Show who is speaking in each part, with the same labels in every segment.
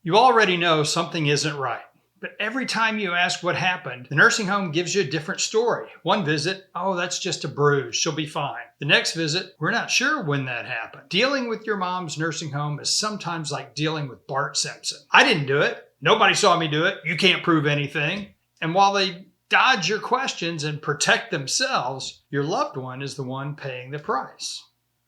Speaker 1: You already know something isn't right. But every time you ask what happened, the nursing home gives you a different story. One visit, oh, that's just a bruise. She'll be fine. The next visit, we're not sure when that happened. Dealing with your mom's nursing home is sometimes like dealing with Bart Simpson. I didn't do it. Nobody saw me do it. You can't prove anything. And while they dodge your questions and protect themselves, your loved one is the one paying the price.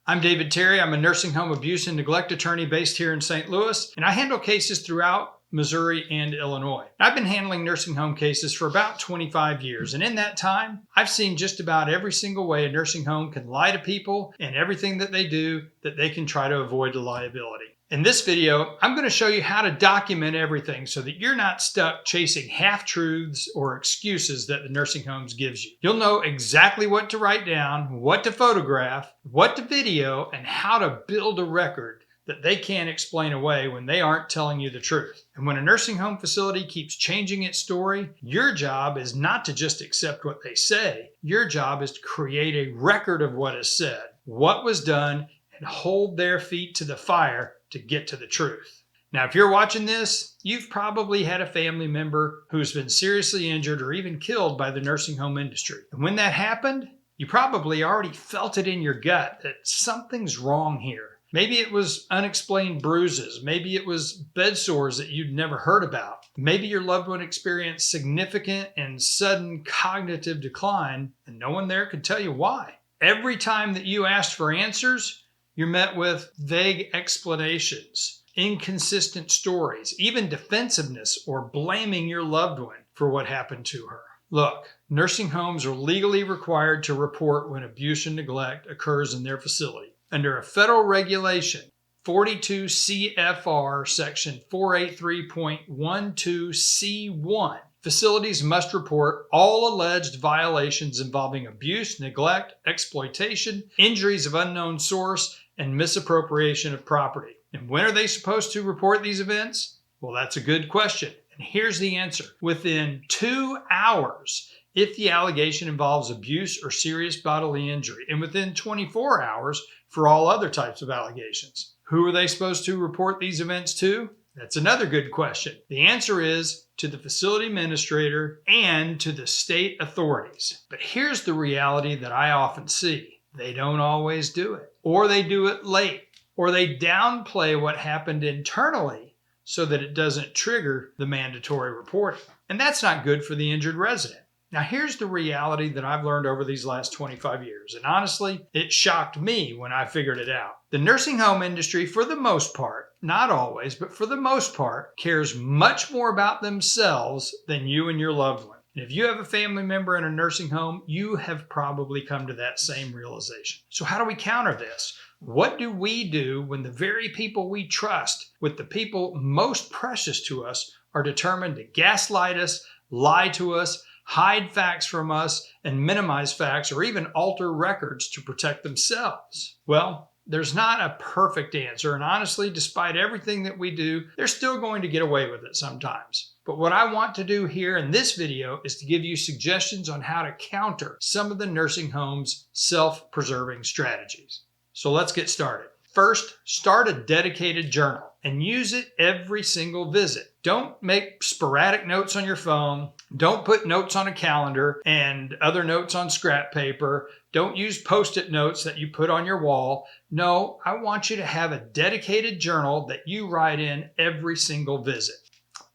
Speaker 1: I'm David Terry. I'm a nursing home abuse and neglect attorney based here in St. Louis, and I handle cases throughout Missouri and Illinois. I've been handling nursing home cases for about 25 years, and in that time, I've seen just about every single way a nursing home can lie to people and everything that they do that they can try to avoid the liability. In this video, I'm going to show you how to document everything so that you're not stuck chasing half-truths or excuses that the nursing homes gives you. You'll know exactly what to write down, what to photograph, what to video, and how to build a record that they can't explain away when they aren't telling you the truth. And when a nursing home facility keeps changing its story, your job is not to just accept what they say. Your job is to create a record of what is said, what was done, and hold their feet to the fire to get to the truth. Now, if you're watching this, you've probably had a family member who's been seriously injured or even killed by the nursing home industry. And when that happened, you probably already felt it in your gut that something's wrong here. Maybe it was unexplained bruises. Maybe it was bedsores that you'd never heard about. Maybe your loved one experienced significant and sudden cognitive decline, and no one there could tell you why. Every time that you asked for answers, you're met with vague explanations, inconsistent stories, even defensiveness or blaming your loved one for what happened to her. Look, nursing homes are legally required to report when abuse and neglect occurs in their facility. Under a federal regulation, 42 CFR section 483.12C1, facilities must report all alleged violations involving abuse, neglect, exploitation, injuries of unknown source, and misappropriation of property. And when are they supposed to report these events? Well, that's a good question. And here's the answer. Within 2 hours, if the allegation involves abuse or serious bodily injury, and within 24 hours for all other types of allegations. Who are they supposed to report these events to? That's another good question. The answer is to the facility administrator and to the state authorities. But here's the reality that I often see. They don't always do it, or they do it late, or they downplay what happened internally so that it doesn't trigger the mandatory reporting. And that's not good for the injured resident. Now, here's the reality that I've learned over these last 25 years, and honestly, it shocked me when I figured it out. The nursing home industry, for the most part, not always, but for the most part, cares much more about themselves than you and your loved one. And if you have a family member in a nursing home, you have probably come to that same realization. So how do we counter this? What do we do when the very people we trust, with the people most precious to us, are determined to gaslight us, lie to us, hide facts from us, and minimize facts or even alter records to protect themselves? Well, there's not a perfect answer, and honestly, despite everything that we do, they're still going to get away with it sometimes. But what I want to do here in this video is to give you suggestions on how to counter some of the nursing home's self-preserving strategies. So let's get started. First, start a dedicated journal and use it every single visit. Don't make sporadic notes on your phone. Don't put notes on a calendar and other notes on scrap paper. Don't use Post-it notes that you put on your wall. No, I want you to have a dedicated journal that you write in every single visit.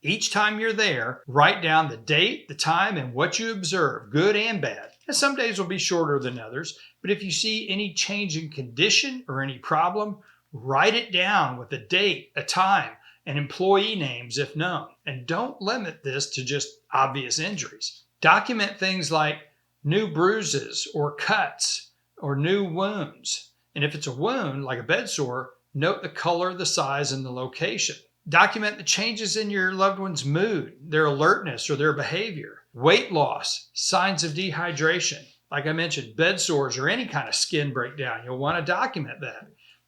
Speaker 1: Each time you're there, write down the date, the time, and what you observe, good and bad. And some days will be shorter than others, but if you see any change in condition or any problem, write it down with a date, a time, and employee names if known. And don't limit this to just obvious injuries. Document things like new bruises or cuts or new wounds. And if it's a wound, like a bedsore, note the color, the size, and the location. Document the changes in your loved one's mood, their alertness, or their behavior. Weight loss, signs of dehydration. Like I mentioned, bed sores or any kind of skin breakdown, you'll want to document that.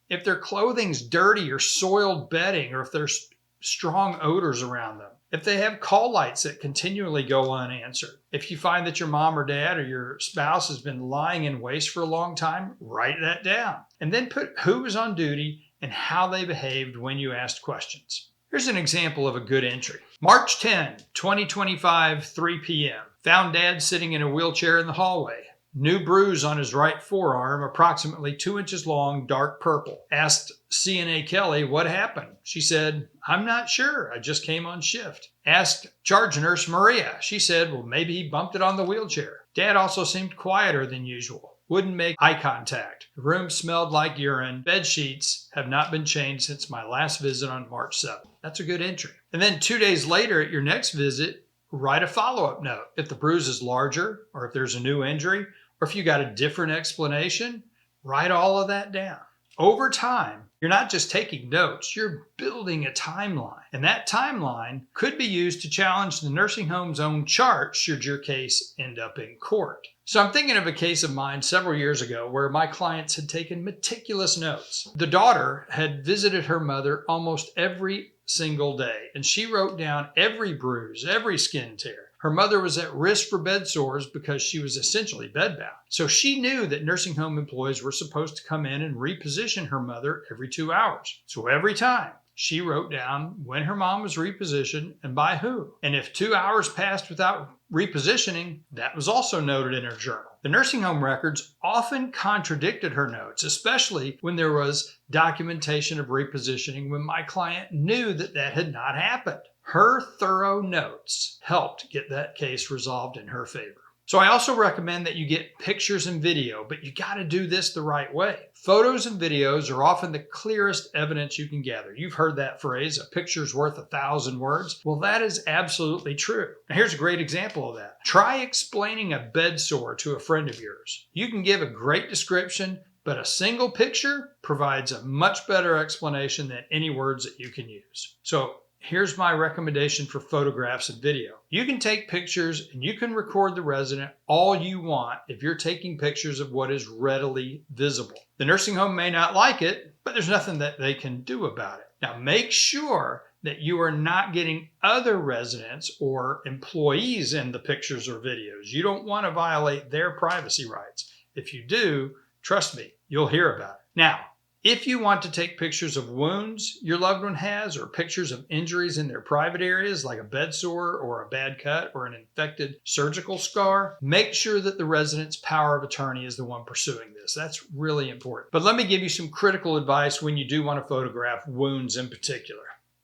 Speaker 1: If their clothing's dirty or soiled bedding, or if there's strong odors around them. If they have call lights that continually go unanswered. If you find that your mom or dad or your spouse has been lying in waste for a long time, write that down. And then put who was on duty and how they behaved when you asked questions. Here's an example of a good entry. March 10, 2025, 3 p.m. Found dad sitting in a wheelchair in the hallway. New bruise on his right forearm, approximately 2 inches long, dark purple. Asked CNA Kelly what happened. She said, "I'm not sure. I just came on shift." Asked charge nurse Maria. She said, "Well, maybe he bumped it on the wheelchair." Dad also seemed quieter than usual. Wouldn't make eye contact. The room smelled like urine. Bed sheets have not been changed since my last visit on March 7th. That's a good entry. And then 2 days later at your next visit, write a follow-up note. If the bruise is larger, or if there's a new injury, or if you got a different explanation, write all of that down. Over time, you're not just taking notes, you're building a timeline. And that timeline could be used to challenge the nursing home's own chart should your case end up in court. So I'm thinking of a case of mine several years ago where my clients had taken meticulous notes. The daughter had visited her mother almost every single day, and she wrote down every bruise, every skin tear. Her mother was at risk for bed sores because she was essentially bedbound. So she knew that nursing home employees were supposed to come in and reposition her mother every 2 hours. So every time, she wrote down when her mom was repositioned and by who. And if 2 hours passed without repositioning, that was also noted in her journal. The nursing home records often contradicted her notes, especially when there was documentation of repositioning when my client knew that that had not happened. Her thorough notes helped get that case resolved in her favor. So I also recommend that you get pictures and video, but you got to do this the right way. Photos and videos are often the clearest evidence you can gather. You've heard that phrase, a picture's worth 1,000 words. Well, that is absolutely true. Now, here's a great example of that. Try explaining a bed sore to a friend of yours. You can give a great description, but a single picture provides a much better explanation than any words that you can use. So here's my recommendation for photographs and video. You can take pictures and you can record the resident all you want if you're taking pictures of what is readily visible. The nursing home may not like it, but there's nothing that they can do about it. Now make sure that you are not getting other residents or employees in the pictures or videos. You don't want to violate their privacy rights. If you do, trust me, you'll hear about it. Now, if you want to take pictures of wounds your loved one has or pictures of injuries in their private areas like a bed sore or a bad cut or an infected surgical scar, make sure that the resident's power of attorney is the one pursuing this. That's really important. But let me give you some critical advice when you do want to photograph wounds in particular.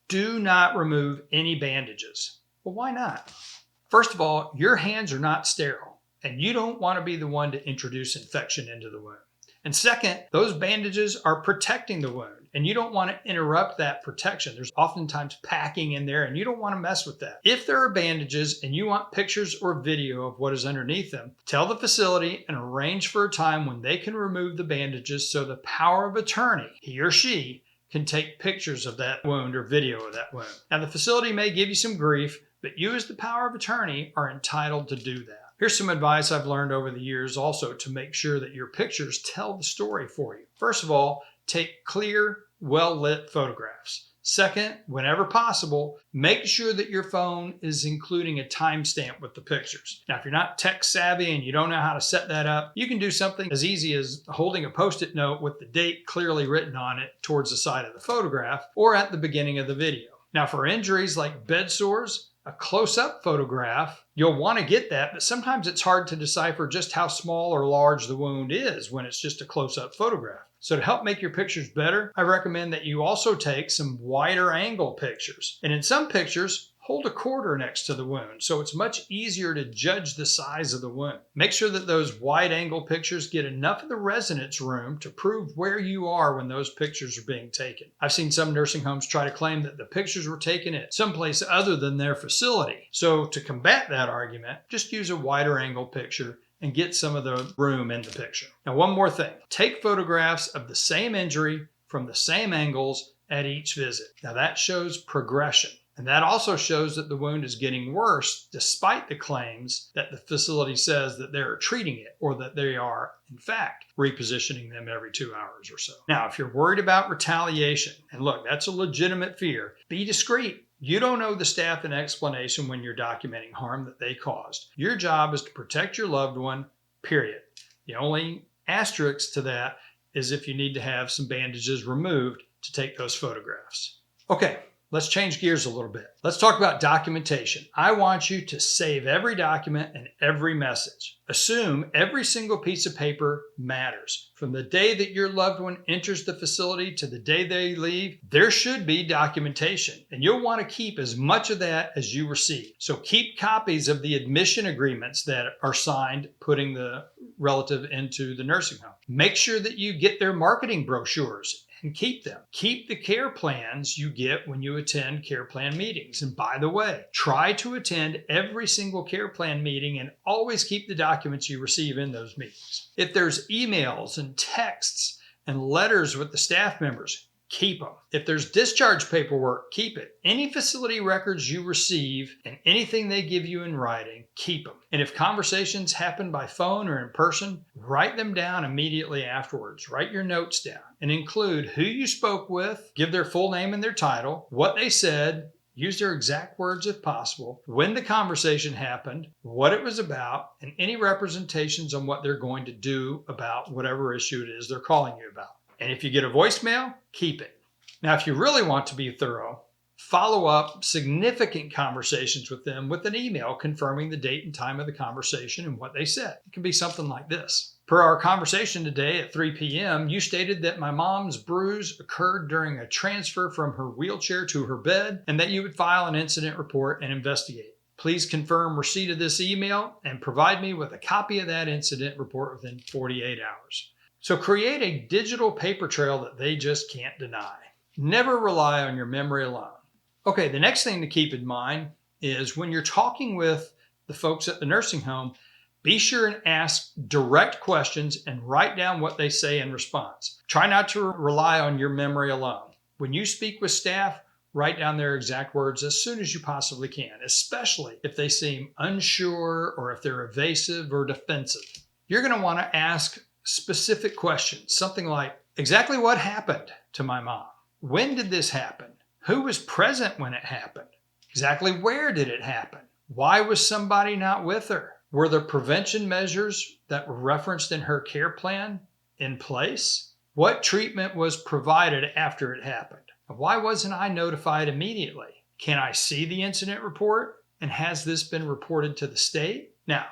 Speaker 1: Do not remove any bandages. Well, why not? First of all, your hands are not sterile, and you don't want to be the one to introduce infection into the wound. And second, those bandages are protecting the wound, and you don't want to interrupt that protection. There's oftentimes packing in there, and you don't want to mess with that. If there are bandages and you want pictures or video of what is underneath them, tell the facility and arrange for a time when they can remove the bandages so the power of attorney, he or she, can take pictures of that wound or video of that wound. Now, the facility may give you some grief, but you as the power of attorney are entitled to do that. Here's some advice I've learned over the years also to make sure that your pictures tell the story for you. First of all, take clear, well-lit photographs. Second, whenever possible, make sure that your phone is including a timestamp with the pictures. Now, if you're not tech savvy and you don't know how to set that up, you can do something as easy as holding a Post-it note with the date clearly written on it towards the side of the photograph or at the beginning of the video. Now, for injuries like bed sores, a close-up photograph, you'll want to get that, but sometimes it's hard to decipher just how small or large the wound is when it's just a close-up photograph. So to help make your pictures better, I recommend that you also take some wider angle pictures. And in some pictures, hold a quarter next to the wound, so it's much easier to judge the size of the wound. Make sure that those wide angle pictures get enough of the residence room to prove where you are when those pictures are being taken. I've seen some nursing homes try to claim that the pictures were taken at someplace other than their facility. So to combat that argument, just use a wider angle picture and get some of the room in the picture. Now, one more thing. Take photographs of the same injury from the same angles at each visit. Now, that shows progression. And that also shows that the wound is getting worse despite the claims that the facility says that they're treating it or that they are, in fact, repositioning them every 2 hours or so. Now, if you're worried about retaliation, and look, that's a legitimate fear, be discreet. You don't owe the staff an explanation when you're documenting harm that they caused. Your job is to protect your loved one, period. The only asterisk to that is if you need to have some bandages removed to take those photographs. Okay. Let's change gears a little bit. Let's talk about documentation. I want you to save every document and every message. Assume every single piece of paper matters. From the day that your loved one enters the facility to the day they leave, there should be documentation, and you'll want to keep as much of that as you receive. So keep copies of the admission agreements that are signed putting the relative into the nursing home. Make sure that you get their marketing brochures and keep them. Keep the care plans you get when you attend care plan meetings. And by the way, try to attend every single care plan meeting and always keep the documents you receive in those meetings. If there's emails and texts and letters with the staff members, keep them. If there's discharge paperwork, keep it. Any facility records you receive and anything they give you in writing, keep them. And if conversations happen by phone or in person, write them down immediately afterwards. Write your notes down and include who you spoke with, give their full name and their title, what they said, use their exact words if possible, when the conversation happened, what it was about, and any representations on what they're going to do about whatever issue it is they're calling you about. And if you get a voicemail, keep it. Now, if you really want to be thorough, follow up significant conversations with them with an email confirming the date and time of the conversation and what they said. It can be something like this. Per our conversation today at 3 p.m., you stated that my mom's bruise occurred during a transfer from her wheelchair to her bed and that you would file an incident report and investigate. Please confirm receipt of this email and provide me with a copy of that incident report within 48 hours. So create a digital paper trail that they just can't deny. Never rely on your memory alone. Okay, the next thing to keep in mind is when you're talking with the folks at the nursing home, be sure and ask direct questions and write down what they say in response. Try not to rely on your memory alone. When you speak with staff, write down their exact words as soon as you possibly can, especially if they seem unsure or if they're evasive or defensive. You're going to want to ask specific questions, something like, exactly what happened to my mom? When did this happen? Who was present when it happened? Exactly where did it happen? Why was somebody not with her? Were there prevention measures that were referenced in her care plan in place? What treatment was provided after it happened? Why wasn't I notified immediately? Can I see the incident report? And has this been reported to the state? Now,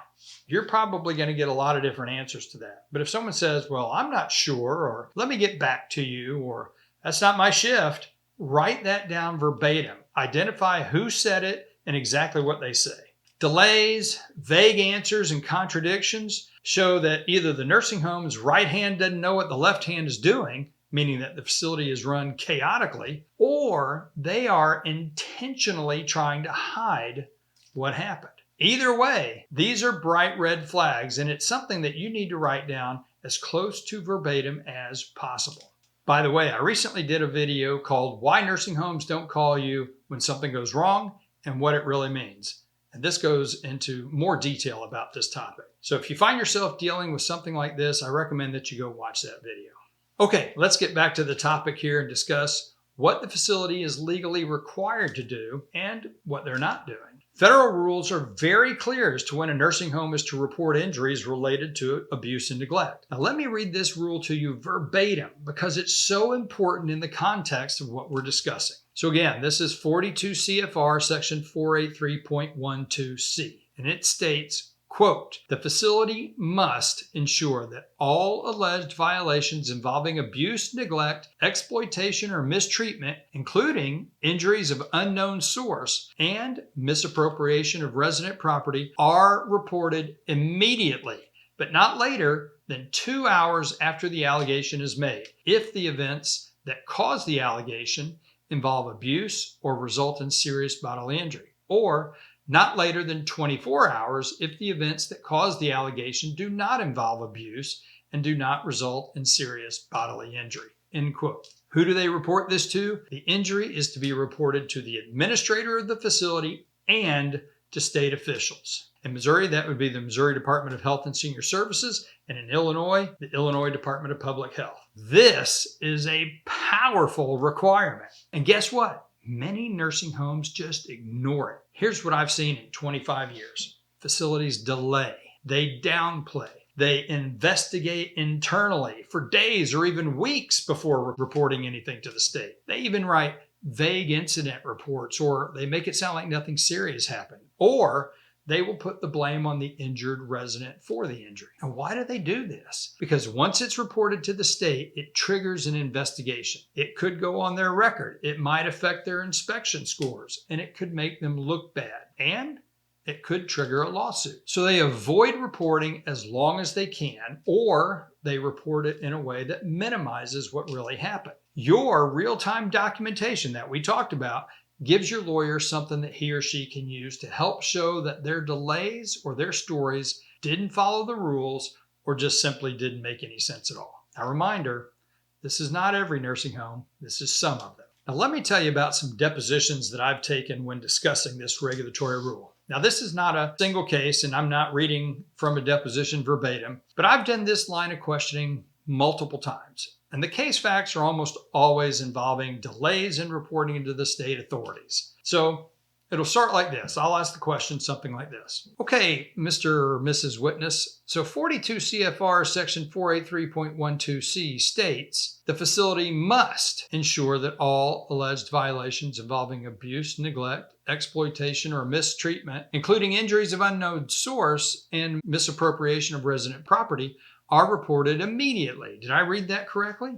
Speaker 1: you're probably going to get a lot of different answers to that. But if someone says, well, I'm not sure, or let me get back to you, or that's not my shift, write that down verbatim. Identify who said it and exactly what they say. Delays, vague answers, and contradictions show that either the nursing home's right hand doesn't know what the left hand is doing, meaning that the facility is run chaotically, or they are intentionally trying to hide what happened. Either way, these are bright red flags, and it's something that you need to write down as close to verbatim as possible. By the way, I recently did a video called Why Nursing Homes Don't Call You When Something Goes Wrong and What It Really Means. And this goes into more detail about this topic. So if you find yourself dealing with something like this, I recommend that you go watch that video. Okay, let's get back to the topic here and discuss what the facility is legally required to do and what they're not doing. Federal rules are very clear as to when a nursing home is to report injuries related to abuse and neglect. Now, let me read this rule to you verbatim because it's so important in the context of what we're discussing. So again, this is 42 CFR section 483.12C, and it states, quote, the facility must ensure that all alleged violations involving abuse, neglect, exploitation, or mistreatment, including injuries of unknown source and misappropriation of resident property, are reported immediately, but not later than 2 hours after the allegation is made, if the events that cause the allegation involve abuse or result in serious bodily injury, or not later than 24 hours if the events that cause the allegation do not involve abuse and do not result in serious bodily injury, end quote. Who do they report this to? The injury is to be reported to the administrator of the facility and to state officials. In Missouri, that would be the Missouri Department of Health and Senior Services, and in Illinois, the Illinois Department of Public Health. This is a powerful requirement. And guess what? Many nursing homes just ignore it. Here's what I've seen in 25 years. Facilities delay. They downplay. They investigate internally for days or even weeks before reporting anything to the state. They even write vague incident reports, or they make it sound like nothing serious happened, or they will put the blame on the injured resident for the injury. And why do they do this? Because once it's reported to the state, it triggers an investigation. It could go on their record. It might affect their inspection scores, and it could make them look bad. And it could trigger a lawsuit. So they avoid reporting as long as they can, or they report it in a way that minimizes what really happened. Your real-time documentation that we talked about gives your lawyer something that he or she can use to help show that their delays or their stories didn't follow the rules or just simply didn't make any sense at all. A reminder, this is not every nursing home. This is some of them. Now let me tell you about some depositions that I've taken when discussing this regulatory rule. Now this is not a single case, and I'm not reading from a deposition verbatim, but I've done this line of questioning multiple times. And the case facts are almost always involving delays in reporting to the state authorities. So it'll start like this. I'll ask the question something like this. Okay, Mr. or Mrs. Witness, so 42 CFR section 483.12c states the facility must ensure that all alleged violations involving abuse, neglect, exploitation, or mistreatment, including injuries of unknown source and misappropriation of resident property, are reported immediately. Did I read that correctly?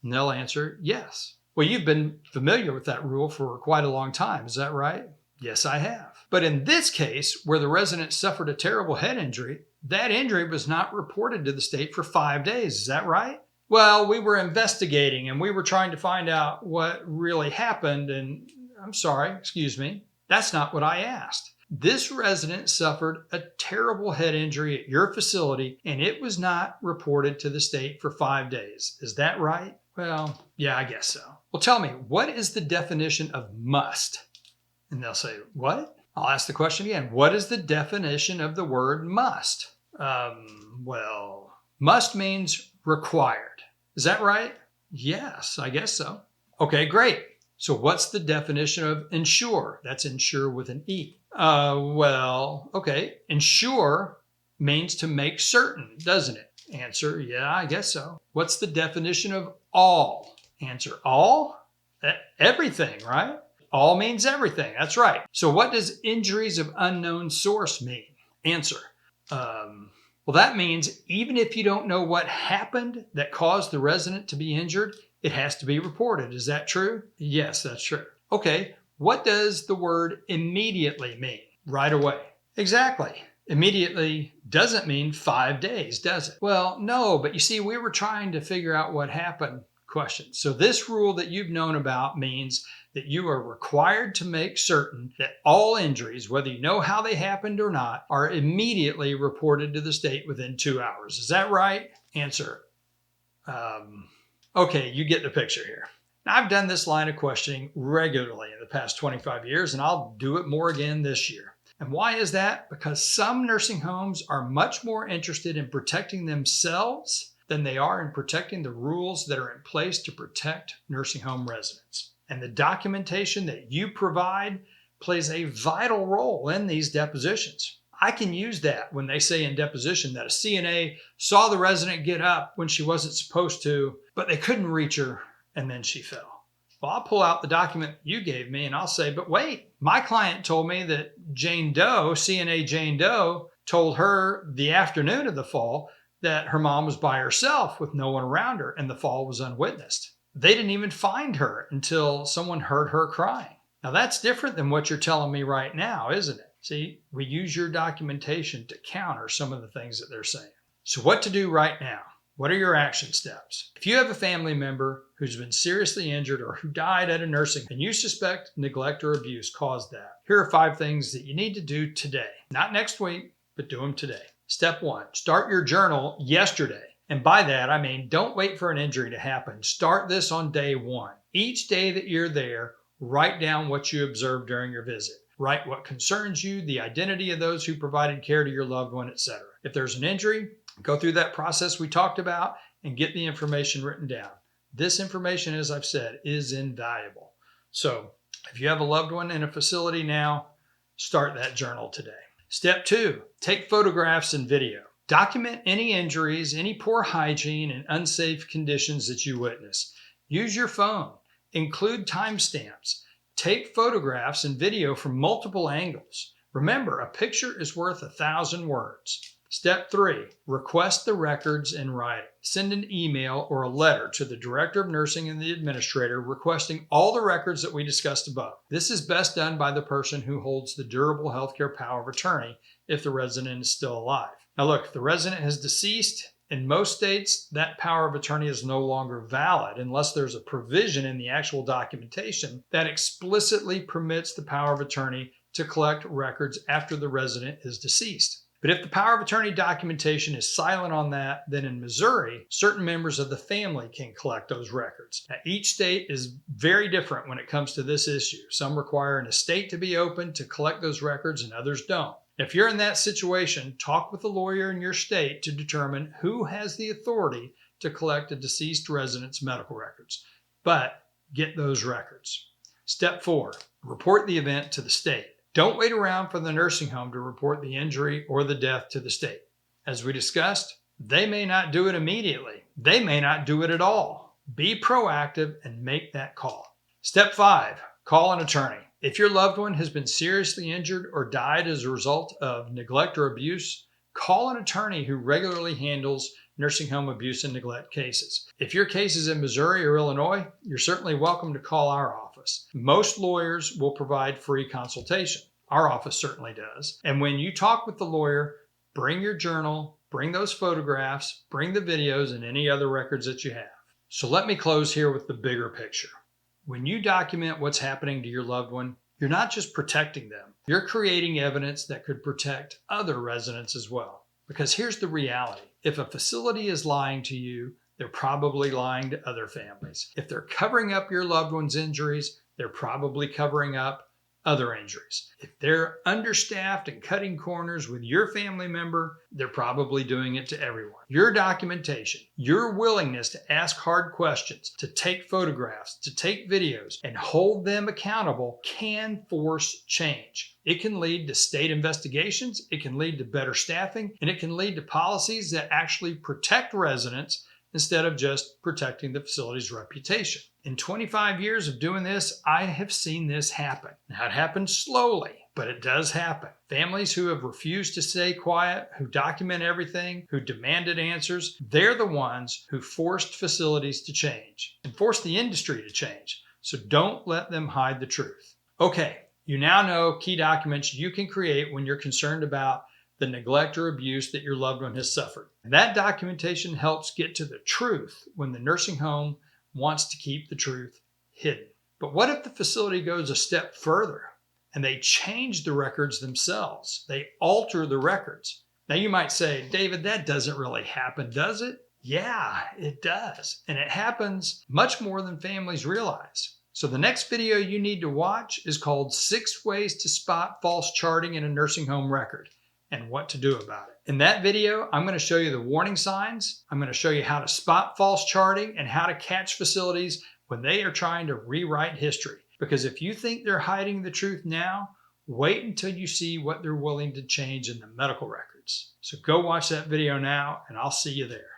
Speaker 1: And they'll answer yes. Well, you've been familiar with that rule for quite a long time. Is that right? Yes, I have. But in this case, where the resident suffered a terrible head injury, that injury was not reported to the state for 5 days. Is that right? Well, we were investigating and we were trying to find out what really happened. And I'm sorry, excuse me, that's not what I asked. This resident suffered a terrible head injury at your facility, and it was not reported to the state for 5 days. Is that right? Well, yeah, I guess so. Well, tell me, what is the definition of must? And they'll say, what? I'll ask the question again. What is the definition of the word must? Well, must means required. Is that right? Yes, I guess so. Okay, great. So what's the definition of ensure? That's ensure with an E. Well, okay. Ensure means to make certain, doesn't it? Answer, yeah, I guess so. What's the definition of all? Answer, all? Everything, right? All means everything. That's right. So what does injuries of unknown source mean? Answer, well, that means even if you don't know what happened that caused the resident to be injured, it has to be reported. Is that true? Yes, that's true. Okay. What does the word immediately mean? Right away. Exactly. Immediately doesn't mean 5 days, does it? Well, no, but you see, we were trying to figure out what happened question. So this rule that you've known about means that you are required to make certain that all injuries, whether you know how they happened or not, are immediately reported to the state within 2 hours. Is that right? Answer. Okay, you get the picture here. Now, I've done this line of questioning regularly in the past 25 years, and I'll do it more again this year. And why is that? Because some nursing homes are much more interested in protecting themselves than they are in protecting the rules that are in place to protect nursing home residents. And the documentation that you provide plays a vital role in these depositions. I can use that when they say in deposition that a CNA saw the resident get up when she wasn't supposed to, but they couldn't reach her and then she fell. Well, I'll pull out the document you gave me and I'll say, but wait, my client told me that Jane Doe, CNA Jane Doe, told her the afternoon of the fall that her mom was by herself with no one around her and the fall was unwitnessed. They didn't even find her until someone heard her crying. Now that's different than what you're telling me right now, isn't it? See, we use your documentation to counter some of the things that they're saying. So what to do right now? What are your action steps? If you have a family member who's been seriously injured or who died at a nursing home and you suspect neglect or abuse caused that, here are 5 things that you need to do today. Not next week, but do them today. Step 1, start your journal yesterday. And by that, I mean, don't wait for an injury to happen. Start this on day 1. Each day that you're there, write down what you observed during your visit. Write what concerns you, the identity of those who provided care to your loved one, etc. If there's an injury, go through that process we talked about and get the information written down. This information, as I've said, is invaluable. So if you have a loved one in a facility now, start that journal today. Step 2, take photographs and video. Document any injuries, any poor hygiene, and unsafe conditions that you witness. Use your phone. Include timestamps. Take photographs and video from multiple angles. Remember, a picture is worth 1,000 words. Step 3, request the records in writing. Send an email or a letter to the Director of Nursing and the administrator requesting all the records that we discussed above. This is best done by the person who holds the durable healthcare power of attorney if the resident is still alive. Now look, if the resident has deceased, in most states, that power of attorney is no longer valid unless there's a provision in the actual documentation that explicitly permits the power of attorney to collect records after the resident is deceased. But if the power of attorney documentation is silent on that, then in Missouri, certain members of the family can collect those records. Now, each state is very different when it comes to this issue. Some require an estate to be open to collect those records and others don't. If you're in that situation, talk with a lawyer in your state to determine who has the authority to collect a deceased resident's medical records. But get those records. Step 4, report the event to the state. Don't wait around for the nursing home to report the injury or the death to the state. As we discussed, they may not do it immediately. They may not do it at all. Be proactive and make that call. Step 5, call an attorney. If your loved one has been seriously injured or died as a result of neglect or abuse, call an attorney who regularly handles nursing home abuse and neglect cases. If your case is in Missouri or Illinois, you're certainly welcome to call our office. Most lawyers will provide free consultation. Our office certainly does. And when you talk with the lawyer, bring your journal, bring those photographs, bring the videos and any other records that you have. So let me close here with the bigger picture. When you document what's happening to your loved one, you're not just protecting them. You're creating evidence that could protect other residents as well. Because here's the reality. If a facility is lying to you, they're probably lying to other families. If they're covering up your loved one's injuries, they're probably covering up other injuries. If they're understaffed and cutting corners with your family member, they're probably doing it to everyone. Your documentation, your willingness to ask hard questions, to take photographs, to take videos, and hold them accountable can force change. It can lead to state investigations, it can lead to better staffing, and it can lead to policies that actually protect residents instead of just protecting the facility's reputation. In 25 years of doing this, I have seen this happen. Now, it happens slowly, but it does happen. Families who have refused to stay quiet, who document everything, who demanded answers, they're the ones who forced facilities to change and forced the industry to change. So don't let them hide the truth. Okay, you now know key documents you can create when you're concerned about the neglect or abuse that your loved one has suffered. And that documentation helps get to the truth when the nursing home wants to keep the truth hidden. But what if the facility goes a step further and they change the records themselves? They alter the records. Now you might say, David, that doesn't really happen, does it? Yeah, it does. And it happens much more than families realize. So the next video you need to watch is called 6 Ways to Spot False Charting in a Nursing Home Record and what to do about it. In that video, I'm going to show you the warning signs. I'm going to show you how to spot false charting and how to catch facilities when they are trying to rewrite history. Because if you think they're hiding the truth now, wait until you see what they're willing to change in the medical records. So go watch that video now, and I'll see you there.